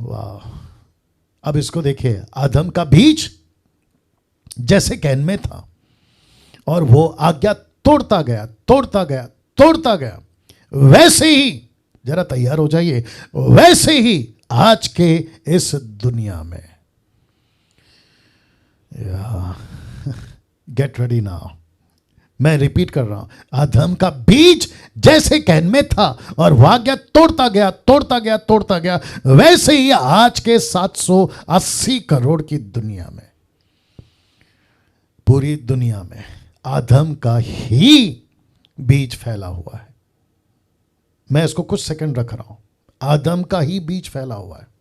वाह, अब इसको देखिए, आदम का बीज जैसे कैन में था और वो आज्ञा तोड़ता गया तोड़ता गया तोड़ता गया, वैसे ही, जरा तैयार हो जाइए, वैसे ही आज के इस दुनिया में, गेट रेडी नाउ, मैं रिपीट कर रहा हूं, आदम का बीज जैसे कैन में था और वो आज्ञा तोड़ता गया तोड़ता गया तोड़ता गया, वैसे ही आज के 780 करोड़ की दुनिया में, पूरी दुनिया में आदम का ही बीज फैला हुआ है। मैं इसको कुछ सेकंड रख रहा हूं, आदम का ही बीज फैला हुआ है।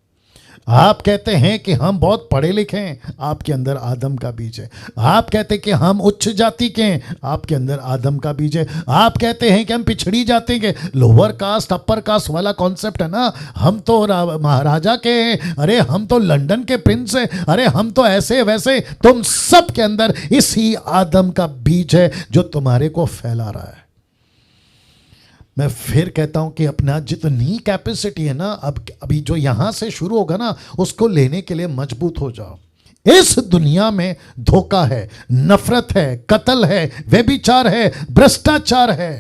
आप कहते हैं कि हम बहुत पढ़े लिखे हैं, आपके अंदर आदम का बीज है। आप कहते हैं कि हम उच्च जाति के हैं, आपके अंदर आदम का बीज है। आप कहते हैं कि हम पिछड़ी जाति के, लोअर कास्ट अपर कास्ट वाला कॉन्सेप्ट है ना, हम तो महाराजा के हैं, अरे हम तो लंदन के प्रिंस हैं, अरे हम तो ऐसे वैसे, तुम सब के अंदर इसी आदम का बीज है जो तुम्हारे को फैला रहा है। मैं फिर कहता हूं कि अपना जितनी कैपेसिटी है ना, अभी जो यहां से शुरू होगा ना, उसको लेने के लिए मजबूत हो जाओ। इस दुनिया में धोखा है, नफरत है, कत्ल है, व्यभिचार है, भ्रष्टाचार है।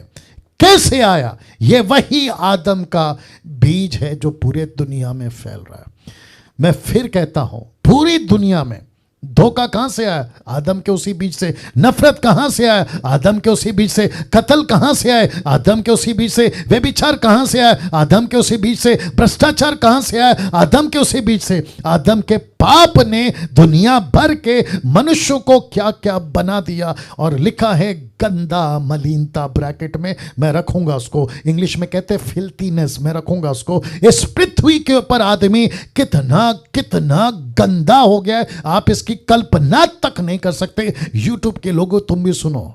कैसे आया? ये वही आदम का बीज है जो पूरे दुनिया में फैल रहा है। मैं फिर कहता हूं, पूरी दुनिया में धोखा कहां से आया? आदम के उसी बीज से। नफरत कहां से आया? आदम के उसी बीज से। कत्ल कहां से आए? आदम के उसी बीज से। व्यभिचार कहां से आया? आदम के उसी बीज से। भ्रष्टाचार कहां से आया? आदम के उसी बीज से। आदम के पाप ने दुनिया भर के मनुष्यों को क्या क्या बना दिया, और लिखा है गंदा, मलिनता, ब्रैकेट में मैं रखूंगा उसको, इंग्लिश में कहते हैं फिल्थीनेस, मैं रखूंगा उसको। इस पृथ्वी के ऊपर आदमी कितना कितना गंदा हो गया है, आप इसकी कल्पना तक नहीं कर सकते। यूट्यूब के लोगों, तुम भी सुनो,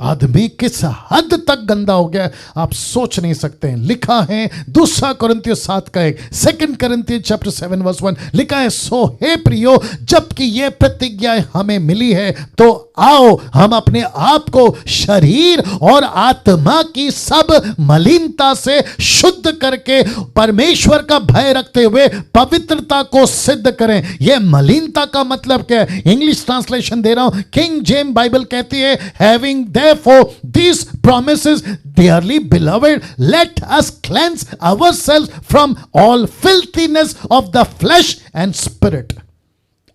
आदमी किस हद तक गंदा हो गया आप सोच नहीं सकते हैं। लिखा है 2 कोरिन्थियों 7 का 1, 2 कोरिन्थियों चैप्टर 7 वर्स 1, लिखा है, सो हे प्रियो, जबकि ये प्रतिज्ञा हमें मिली है, तो आओ हम अपने आप को शरीर और आत्मा की सब मलिनता से शुद्ध करके परमेश्वर का भय रखते हुए पवित्रता को सिद्ध करें। यह मलिनता का मतलब क्या है? इंग्लिश ट्रांसलेशन दे रहा हूं, किंग जेम्स बाइबल कहती है, having therefore these promises, dearly beloved, let us cleanse ourselves from all filthiness of the flesh and spirit.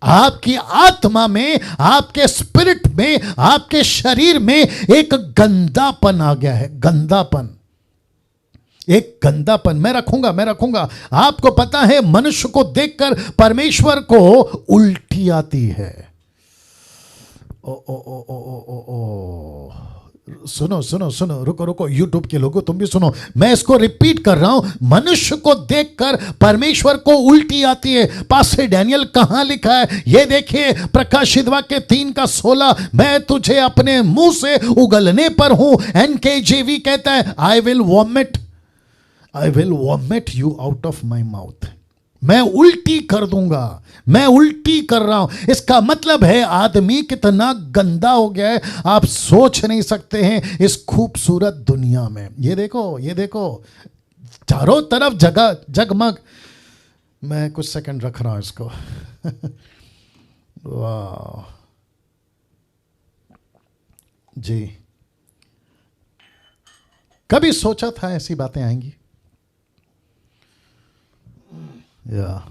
आपकी आत्मा में, आपके स्पिरिट में, आपके शरीर में एक गंदापन आ गया है। गंदापन, एक गंदापन मैं रखूंगा। आपको पता है, मनुष्य को देखकर परमेश्वर को उल्टी आती है। सुनो, रुको, यूट्यूब के लोगों तुम भी सुनो, मैं इसको रिपीट कर रहा हूं, मनुष्य को देखकर परमेश्वर को उल्टी आती है। पास्टर डैनियल कहां लिखा है? ये देखिए, प्रकाशित वाक्य 3 का 16, मैं तुझे अपने मुंह से उगलने पर हूं। NKJV कहता है, I will vomit you out of my mouth. मैं उल्टी कर दूंगा, मैं उल्टी कर रहा हूं। इसका मतलब है आदमी कितना गंदा हो गया है, आप सोच नहीं सकते हैं। इस खूबसूरत दुनिया में ये देखो, चारों तरफ जगमग। मैं कुछ सेकंड रख रहा हूं इसको। वाह जी, कभी सोचा था ऐसी बातें आएंगी? या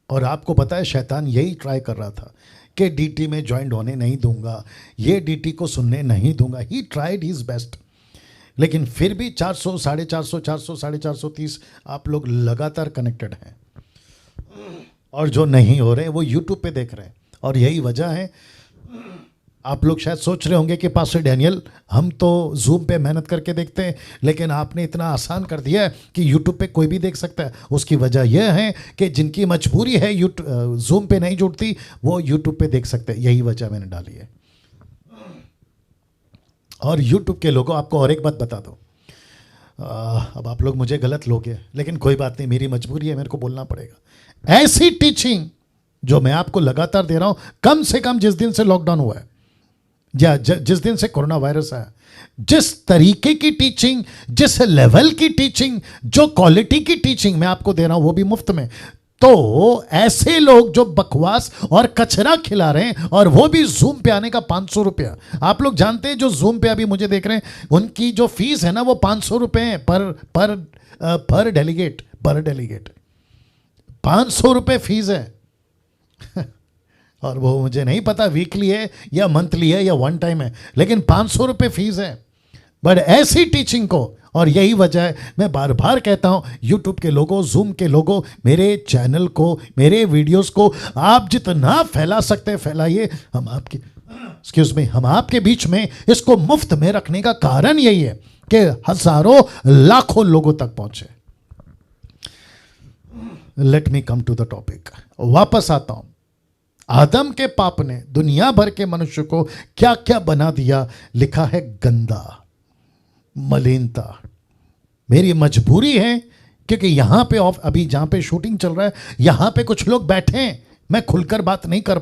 और आपको पता है, शैतान यही ट्राई कर रहा था कि डीटी में ज्वाइंट होने नहीं दूंगा, ये डीटी को सुनने नहीं दूंगा। ही ट्राइड हिज बेस्ट, लेकिन फिर भी 400, 450, 400, 430 आप लोग लगातार कनेक्टेड हैं, और जो नहीं हो रहे वो यूट्यूब पे देख रहे हैं। और यही वजह है, आप लोग शायद सोच रहे होंगे कि पास्टर डैनियल, हम तो जूम पे मेहनत करके देखते हैं, लेकिन आपने इतना आसान कर दिया है कि यूट्यूब पे कोई भी देख सकता है। उसकी वजह यह है कि जिनकी मजबूरी है जूम पे नहीं जुड़ती, वो यूट्यूब पे देख सकते हैं। यही वजह मैंने डाली है। और यूट्यूब के लोगों, आपको और एक बात बता दो, अब आप लोग मुझे गलत लोगे, लेकिन कोई बात नहीं, मेरी मजबूरी है, मेरे को बोलना पड़ेगा। ऐसी टीचिंग जो मैं आपको लगातार दे रहा हूं, कम से कम जिस दिन से लॉकडाउन हुआ है, जिस दिन से कोरोना वायरस आया, जिस तरीके की टीचिंग, जिस लेवल की टीचिंग, जो क्वालिटी की टीचिंग मैं आपको दे रहा हूं वो भी मुफ्त में, तो ऐसे लोग जो बकवास और कचरा खिला रहे हैं और वो भी जूम पे आने का 500 रुपया। आप लोग जानते हैं जो जूम पे अभी मुझे देख रहे हैं उनकी जो फीस है ना वो 500 रुपये है पर डेलीगेट, 500 रुपये फीस है। और वो मुझे नहीं पता वीकली है या मंथली है या वन टाइम है, लेकिन 500 रुपये फीस है। बट ऐसी टीचिंग को, और यही वजह है मैं बार बार कहता हूं यूट्यूब के लोगों, जूम के लोगों, मेरे चैनल को, मेरे वीडियोस को आप जितना फैला सकते हैं फैलाइए। हम आपके बीच में इसको मुफ्त में रखने का कारण यही है कि हजारों लाखों लोगों तक पहुंचे। Let me come to the topic, वापस आता हूं। आदम के पाप ने दुनिया भर के मनुष्य को क्या क्या बना दिया। लिखा है गंदा, मलिनता। मेरी मजबूरी है क्योंकि यहां पे अभी जहां पे शूटिंग चल रहा है यहां पे कुछ लोग बैठे हैं, मैं खुलकर बात नहीं कर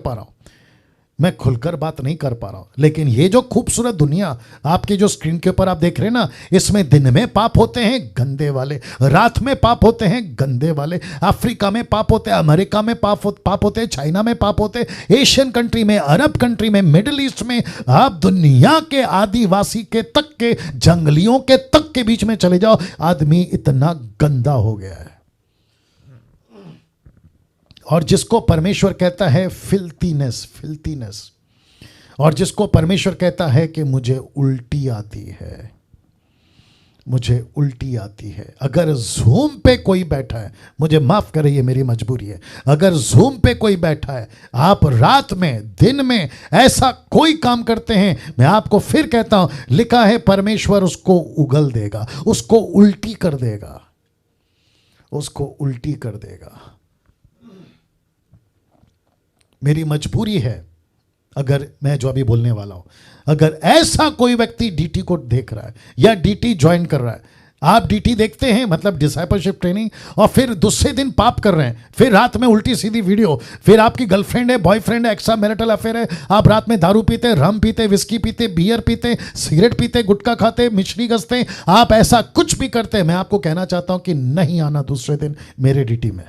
पा रहा हूं, लेकिन ये जो खूबसूरत दुनिया आपके जो स्क्रीन के ऊपर आप देख रहे हैं ना, इसमें दिन में पाप होते हैं गंदे वाले, रात में पाप होते हैं गंदे वाले, अफ्रीका में पाप होते हैं, अमेरिका में पाप होते हैं, चाइना में पाप होते हैं, एशियन कंट्री में, अरब कंट्री में, मिडिल ईस्ट में, आप दुनिया के आदिवासी के तक के, जंगलियों के तक के बीच में चले जाओ, आदमी इतना गंदा हो गया है। और जिसको परमेश्वर कहता है फिल्थीनेस, और जिसको परमेश्वर कहता है कि मुझे उल्टी आती है। अगर जूम पे कोई बैठा है, मुझे माफ करे ये मेरी मजबूरी है, अगर जूम पे कोई बैठा है, आप रात में दिन में ऐसा कोई काम करते हैं, मैं आपको फिर कहता हूं, लिखा है परमेश्वर उसको उगल देगा, उसको उल्टी कर देगा। मेरी मजबूरी है, अगर मैं जो अभी बोलने वाला हूं, अगर ऐसा कोई व्यक्ति डीटी को देख रहा है या डीटी ज्वाइन कर रहा है, आप डीटी देखते हैं मतलब डिसाइपलशिप ट्रेनिंग, और फिर दूसरे दिन पाप कर रहे हैं, फिर रात में उल्टी सीधी वीडियो, फिर आपकी गर्लफ्रेंड है, बॉयफ्रेंड है, एक्स्ट्रा मैरिटल अफेयर है, आप रात में दारू पीते, रम पीते, विस्की पीते, बियर पीते, सिगरेट पीते, गुटखा खाते, मिश्री गसते, आप ऐसा कुछ भी करते हैं, मैं आपको कहना चाहता हूं कि नहीं आना दूसरे दिन मेरे डीटी में,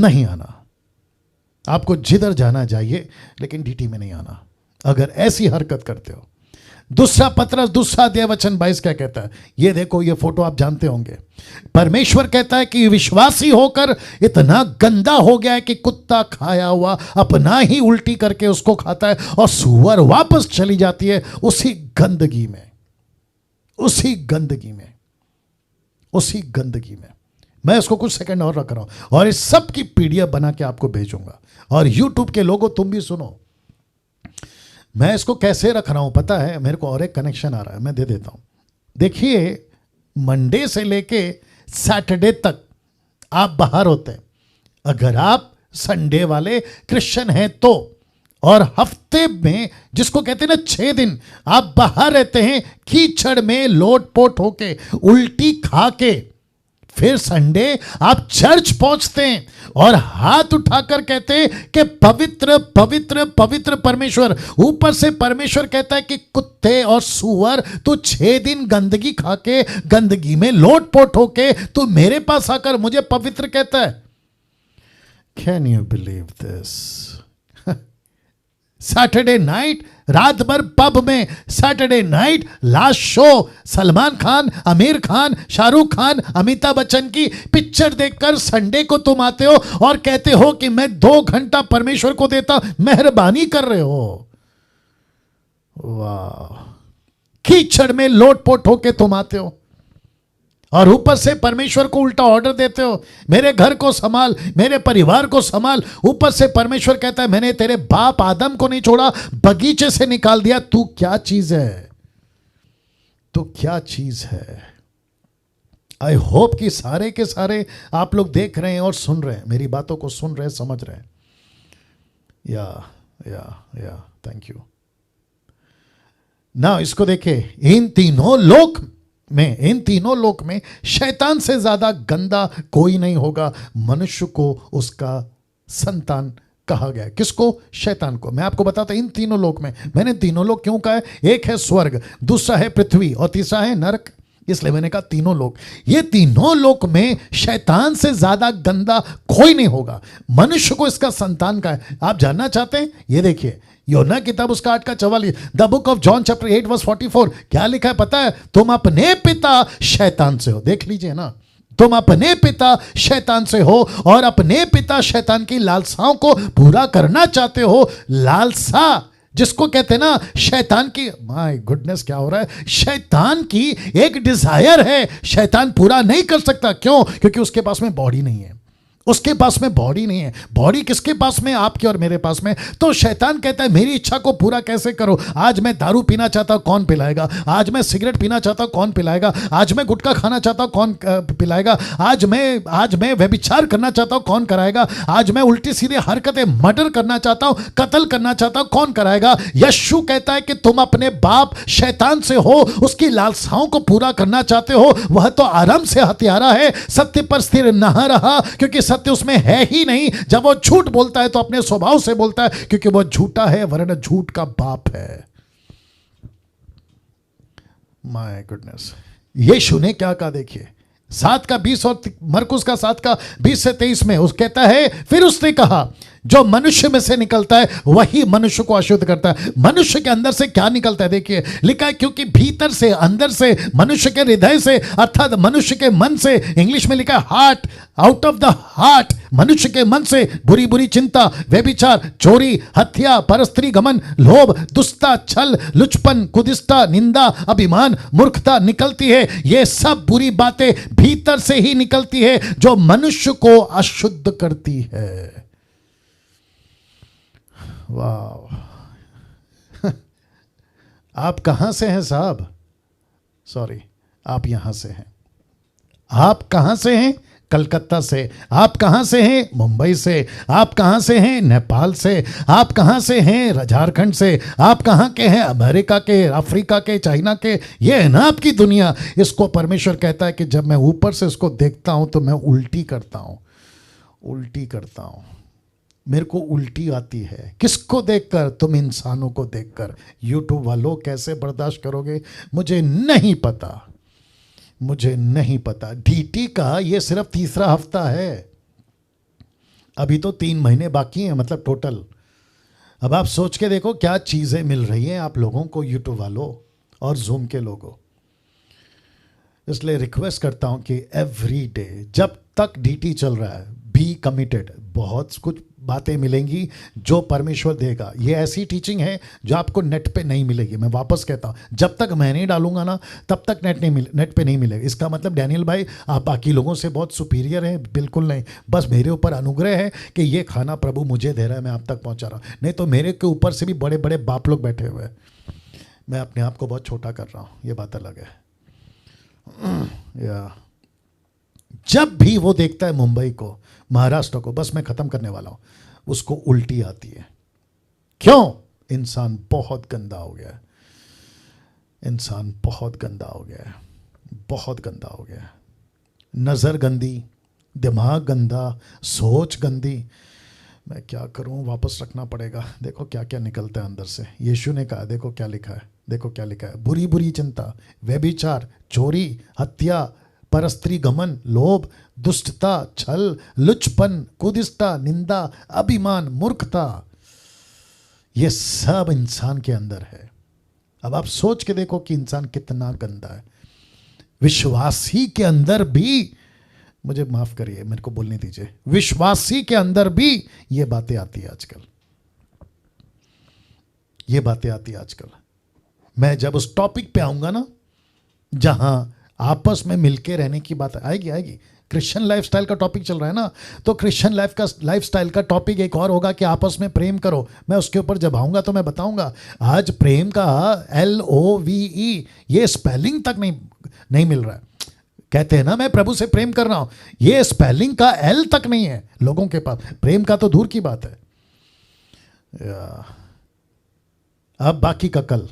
नहीं आना। आपको जिधर जाना जाइए लेकिन डीटी में नहीं आना अगर ऐसी हरकत करते हो। दूसरा पत्रस, दूसरा अध्याय वचन 22 क्या कहता है, ये देखो, ये फोटो आप जानते होंगे। परमेश्वर कहता है कि विश्वासी होकर इतना गंदा हो गया है कि कुत्ता खाया हुआ अपना ही उल्टी करके उसको खाता है और सूअर वापस चली जाती है उसी गंदगी में। मैं इसको कुछ सेकंड और रख रहा हूं और इस सब की पीडीएफ बना के आपको भेजूंगा। और यूट्यूब के लोगों, तुम भी सुनो, मैं इसको कैसे रख रहा हूं पता है, मेरे को और एक कनेक्शन आ रहा है, मैं दे देता हूं। देखिए, मंडे से लेके सैटरडे तक आप बाहर होते हैं, अगर आप संडे वाले क्रिश्चियन हैं तो, और हफ्ते में जिसको कहते हैं ना 6 दिन आप बाहर रहते हैं कीचड़ में लोटपोट होके, उल्टी खा के, फिर संडे आप चर्च पहुंचते हैं और हाथ उठाकर कहते हैं कि पवित्र पवित्र पवित्र परमेश्वर। ऊपर से परमेश्वर कहता है कि कुत्ते और सूअर तू 6 दिन गंदगी खा के, गंदगी में लोटपोट होके तू मेरे पास आकर मुझे पवित्र कहता है। Can you believe this? Saturday night रात भर पब में, Saturday night last show, Salman Khan, Aamir Khan, Shahrukh Khan, Amitabh Bachchan की पिक्चर देखकर संडे को तुम आते हो और कहते हो कि मैं 2 घंटा परमेश्वर को देता। मेहरबानी कर रहे हो, वाह। कीचड़ में लोटपोट होके तुम आते हो और ऊपर से परमेश्वर को उल्टा ऑर्डर देते हो, मेरे घर को संभाल, मेरे परिवार को संभाल। ऊपर से परमेश्वर कहता है मैंने तेरे बाप आदम को नहीं छोड़ा, बगीचे से निकाल दिया। तू क्या चीज है? आई होप कि सारे के सारे आप लोग देख रहे हैं और सुन रहे हैं, मेरी बातों को सुन रहे हैं, समझ रहे हैं। या थैंक यू। ना इसको देखे, इन तीनों लोक में शैतान से ज्यादा गंदा कोई नहीं होगा मनुष्य को उसका संतान कहा गया। किसको? शैतान को। मैं आपको बताता इन तीनों लोक में, मैंने तीनों लोक क्यों कहा है? एक है स्वर्ग, दूसरा है पृथ्वी और तीसरा है नरक। इसलिए मैंने कहा तीनों लोक। ये तीनों लोक में शैतान से ज्यादा गंदा कोई नहीं होगा। मनुष्य को इसका संतान का है। आप जानना चाहते हैं? ये देखिए योना किताब उसका 8:44, the book of John chapter 8:44, क्या लिखा है पता है? तुम अपने पिता शैतान से हो। देख लीजिए ना, तुम अपने पिता शैतान से हो और अपने पिता शैतान की लालसाओं को पूरा करना चाहते हो। लालसा जिसको कहते हैं ना, शैतान की, माय गुडनेस क्या हो रहा है, शैतान की एक डिजायर है, शैतान पूरा नहीं कर सकता। क्यों? क्योंकि उसके पास में बॉडी नहीं है। उसके पास में बॉडी नहीं है। बॉडी किसके पास में? आपके और मेरे पास में। तो शैतान कहता है मेरी इच्छा को पूरा कैसे करो? आज मैं दारू पीना चाहता हूं, कौन पिलाएगा? आज मैं सिगरेट पीना चाहता हूं, कौन पिलाएगा? आज मैं गुटखा खाना चाहता हूं, कौन पिलाएगा? आज मैं व्यभिचार करना चाहता हूं, कौन कराएगा? आज मैं उल्टी सीधे हरकतें, मर्डर करना चाहता हूं, कत्ल करना चाहता हूं, कौन कराएगा? यीशु कहता है कि तुम अपने बाप शैतान से हो, उसकी लालसाओं को पूरा करना चाहते हो। वह तो आराम से हत्यारा है, सत्य पर स्थिर न रहा, क्योंकि सत्य उसमें है ही नहीं। जब वो झूठ बोलता है तो अपने स्वभाव से बोलता है, क्योंकि वो झूठा है, वरन झूठ का बाप है। माय गुडनेस, यीशु ने क्या कहा? देखिए 7:20 और मरकुस का 7:20-23 में उस कहता है, फिर उसने कहा जो मनुष्य में से निकलता है वही मनुष्य को अशुद्ध करता है। मनुष्य के अंदर से क्या निकलता है? देखिए लिखा है, क्योंकि भीतर से, अंदर से, मनुष्य के हृदय से, अर्थात मनुष्य के मन से, इंग्लिश में लिखा है heart, out of the heart, मनुष्य के मन से बुरी बुरी चिंता, व्यभिचार, चोरी, हत्या, परस्त्री गमन, लोभ, दुष्टता, छल, लुचपन, कुदिष्टा, निंदा, अभिमान, मूर्खता निकलती है। ये सब बुरी बातें भीतर से ही निकलती है जो मनुष्य को अशुद्ध करती है। वाह आप कहां से हैं साहब? सॉरी, आप यहां से हैं। आप कहां से हैं? कलकत्ता से। आप कहां से हैं? मुंबई से। आप कहां से हैं? नेपाल से। आप कहां से हैं? झारखंड से। आप कहां के हैं? अमेरिका के, अफ्रीका के, चाइना के। ये है ना आपकी दुनिया। इसको परमेश्वर कहता है कि जब मैं ऊपर से इसको देखता हूं तो मैं उल्टी करता हूं, उल्टी करता हूं। मेरे को उल्टी आती है। किसको देखकर? तुम इंसानों को देखकर। यूट्यूब वालों कैसे बर्दाश्त करोगे मुझे नहीं पता, मुझे नहीं पता। डीटी का ये सिर्फ 3रा हफ्ता है, अभी तो 3 महीने बाकी हैं, मतलब टोटल। अब आप सोच के देखो क्या चीज़ें मिल रही हैं आप लोगों को, यूट्यूब वालों और जूम के लोगों। इसलिए रिक्वेस्ट करता हूं कि एवरी डे जब तक डीटी चल रहा है, बी कमिटेड। बहुत कुछ बातें मिलेंगी जो परमेश्वर देगा। ये ऐसी टीचिंग है जो आपको नेट पे नहीं मिलेगी। मैं वापस कहता हूँ, जब तक मैं नहीं डालूंगा ना तब तक नेट पे नहीं मिलेगा। इसका मतलब डैनियल भाई आप बाकी लोगों से बहुत सुपीरियर हैं, बिल्कुल नहीं। बस मेरे ऊपर अनुग्रह है कि ये खाना प्रभु मुझे दे रहा है, मैं आप तक पहुँचा रहा हूँ। नहीं तो मेरे के ऊपर से भी बड़े बड़े बाप लोग बैठे हुए हैं। मैं अपने आप को बहुत छोटा कर रहा हूँ, ये बात अलग है। या जब भी वो देखता है मुंबई को, महाराष्ट्र को, बस मैं खत्म करने वाला हूं, उसको उल्टी आती है। क्यों? इंसान बहुत गंदा हो गया है। इंसान बहुत गंदा हो गया है, बहुत गंदा हो गया है। नजर गंदी, दिमाग गंदा, सोच गंदी। मैं क्या करूं, वापस रखना पड़ेगा। देखो क्या क्या निकलता है अंदर से। यीशु ने कहा, देखो क्या लिखा है, देखो क्या लिखा है। बुरी बुरी चिंता, व्यभिचार, चोरी, हत्या, परस्त्री गमन, लोभ, दुष्टता, छल, लुचपन, कुदिष्टा, निंदा, अभिमान, मूर्खता, ये सब इंसान के अंदर है। अब आप सोच के देखो कि इंसान कितना गंदा है। विश्वासी के अंदर भी, मुझे माफ करिए, मेरे को बोलने दीजिए, विश्वासी के अंदर भी ये बातें आती है आजकल। ये बातें आती है आजकल। मैं जब उस टॉपिक पे आऊंगा ना जहां आपस में मिलके रहने की बात आएगी। क्रिश्चियन लाइफस्टाइल का टॉपिक चल रहा है ना, तो क्रिश्चियन लाइफस्टाइल का टॉपिक एक और होगा कि आपस में प्रेम करो। मैं उसके ऊपर जब आऊंगा तो मैं बताऊंगा। आज प्रेम का LOVE ये स्पेलिंग तक नहीं मिल रहा है। कहते हैं ना मैं प्रभु से प्रेम कर रहा हूं, ये स्पेलिंग का L तक नहीं है लोगों के पास। प्रेम का तो दूर की बात है। अब बाकी का कल।